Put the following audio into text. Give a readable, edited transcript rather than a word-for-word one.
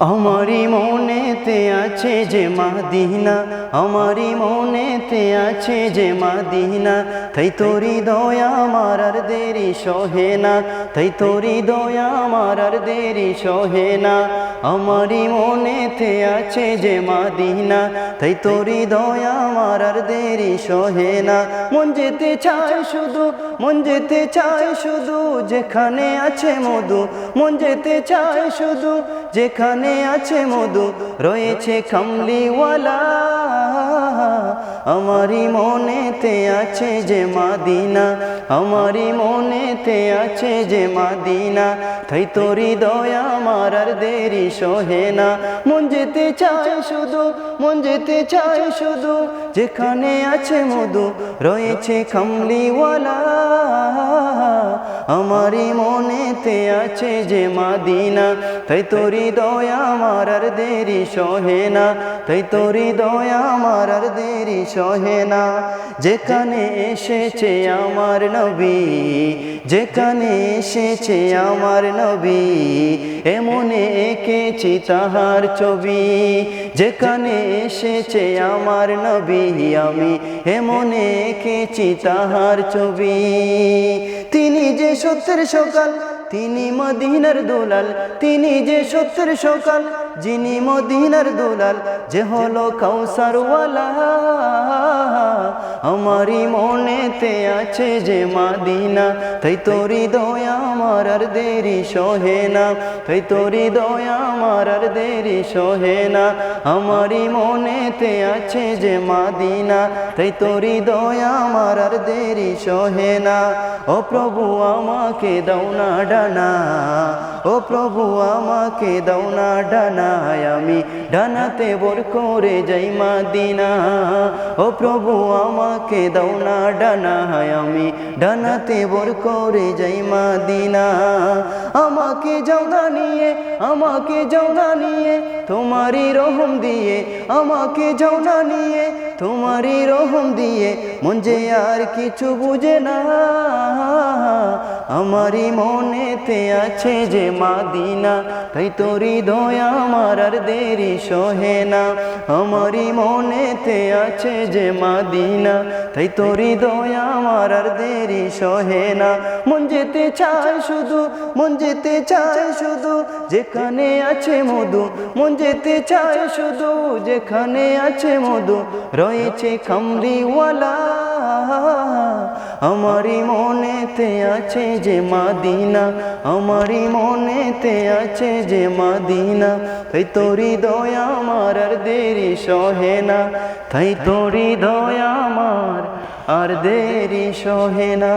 আমারি মনেতে আছে যে মদিনা, আমারি মনেতে আছে যে মদিনা, তাই তোরি দয়া আমার আর দেরি সহে না, তাই তোরি দয়া আমার আর দেরি সহে না। আমারি মনেতে আছে যে মদিনা, তাই তোরি দয়া আমার আর দেরি সহে না। মন যেতে চায় শুধু, মন যেতে চায় শুধু যেখানে আছে মধু, মন যেতে চায় শুধু যেখানে আছে মধু, রয়েছে কামলিওয়ালা। আমারি মনেতে আছে যে মদিনা, আমারি মনেতে আছে যে মদিনা, তাই তোরি দয়া আমার আর দেরি সহে না। মন যেতে চায় শুধু, মন যেতে চায় শুধু যেখানে আছে মধু, রয়েছে কামলিওয়ালা। আমারি মনেতে আছে যে মদিনা, তাই তোরি দয়া আমার আর দেরি সহে না, তাই তোরি দয়া আমার আর দেরি সহে না। যেখানে এসেছে আমার নবী, যেখানে এসেছে আমার নবী, এমনে এঁকেছি তাহার ছবি। যেখানে এসেছে আমার নবী, আমি এমনে এঁকেছি তাহার ছবি। তিনি যে সত্যের সকাল, তিনি মদিনার দুলাল, তিনি যে সত্যের সকাল, যিনি মদিনার দুলাল, যে হলো কাউসারওয়ালা। আমারি মনেতে আছে যে মদিনা, তাই তোরি দয়া আমার আর দেরি সহে না, তাই তোরি দয়া আমার আর দেরি সহে না। আমারি মনেতে আছে যে মদিনা, তাই তোরি দয়া আমার আর দেরি সহে না। ও প্রভু আমাকে দাও না ডানা, ও প্রভু আমাকে দাও না ডানা, আমি ডানাতে ভর করে যাই মদিনা। ও প্রভু আমাকে দাও না ডানা, আমি ডানাতে ভর করে যাই মদিনা। আমাকে যাও না নিয়ে, আমাকে যাও না নিয়ে তোমারই রহম দিয়ে, আমাকে যাও না নিয়ে তোমারই রহম দিয়ে, মন যে আর কিছু বুঝে না। আমারি মনেতে আছে যে মদিনা, তাই তোরি দয়া আমার আর দেরি সহে না। আমারি মনেতে আছে যে মদিনা, তাই তোরি দয়া আমার আর দেরি সহে না। মন যেতে চায় শুধু, মন যেতে চায় শুধু যেখানে আছে মধু, মন যেতে চায় শুধু যেখানে আছে মধু, রয়েছে কামলিওয়ালা। আমারি মনেতে আছে যে মদিনা, আমারি মনেতে আছে যে মদিনা, তাই তোরি দয়া আমার আর দেরি সহে না, তাই তোরি দয়া আমার আর দেরি সহে না।